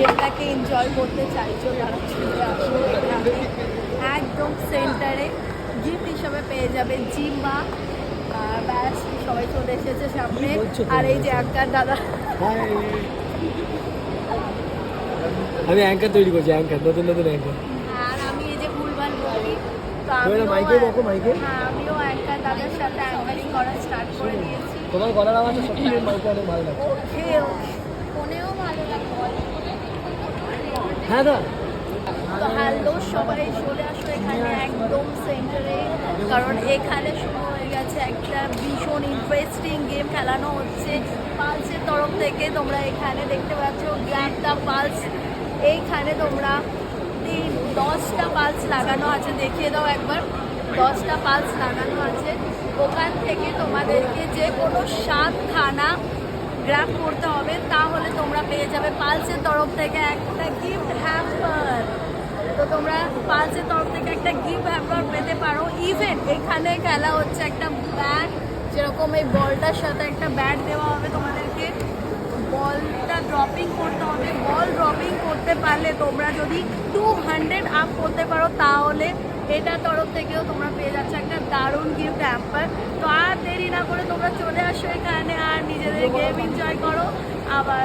গেমটাকে enjoy করতে চাইছো যারা চলে আসো এখানে একদম সেন্টারে গিফট হিসাবে পেয়ে যাবে জিম্বা। ব্যাস সবাই চলে এসেছে সামনে। আর এই যে অ্যাঙ্কার দাদা, আমি অ্যাঙ্কার তৈরি করছি, অ্যাঙ্কার নতুন নতুন অ্যাঙ্কার। আর আমি এই যে ভুলভাল বলি তো মাইকে বকো, মাইকে। হ্যাঁ আমিও অ্যাঙ্কার দাদার সাথে অ্যাঙ্কারিং করা স্টার্ট করে দিয়েছি। তোমার গলার আওয়াজটা সত্যি মাইকে অনেক ভালো লাগে। ওকে ফোনেও ভালো লাগে। হ্যাঁ দা, তো হ্যালো সবাই চলে আসো এখানে একদম সেন্টারে, কারণ এখানে শুরু হয়ে গেছে একটা ভীষণ ইন্টারেস্টিং গেম খেলানো হচ্ছে পালসের তরফ থেকে। তোমরা এখানে দেখতে পাচ্ছ গ্র্যাব দ্য পালস। এইখানে তোমরা 10টা পালস লাগানো আছে, দেখিয়ে দাও একবার। 10টা পালস লাগানো আছে, ওখান থেকে তোমাদেরকে যে কোনো 7খানা গ্র্যাব করতে হবে, তাহলে তোমরা পেয়ে যাবে পালসের তরফ থেকে একটা গিফট হ্যাম্পার। তো তোমরা পালসের তরফ থেকে একটা গিফট হ্যাম্পার পেতে পারো। ইভেন এখানে খেলা হচ্ছে একটা ব্যাট, যেরকম এই বলটার সাথে একটা ব্যাট দেওয়া হবে তোমাদেরকে, বলটা ড্রপিং করতে হবে। বল ড্রপিং করতে পারলে তোমরা যদি 200 আপ করতে পারো, তাহলে এটার তরফ থেকেও তোমরা পেয়ে যাচ্ছে একটা দারুণ গিফট হ্যাম্পার। তো আর দেরি না করে তোমরা চলে আসো এখানে আর নিজেদের গেম এনজয় করো। আবার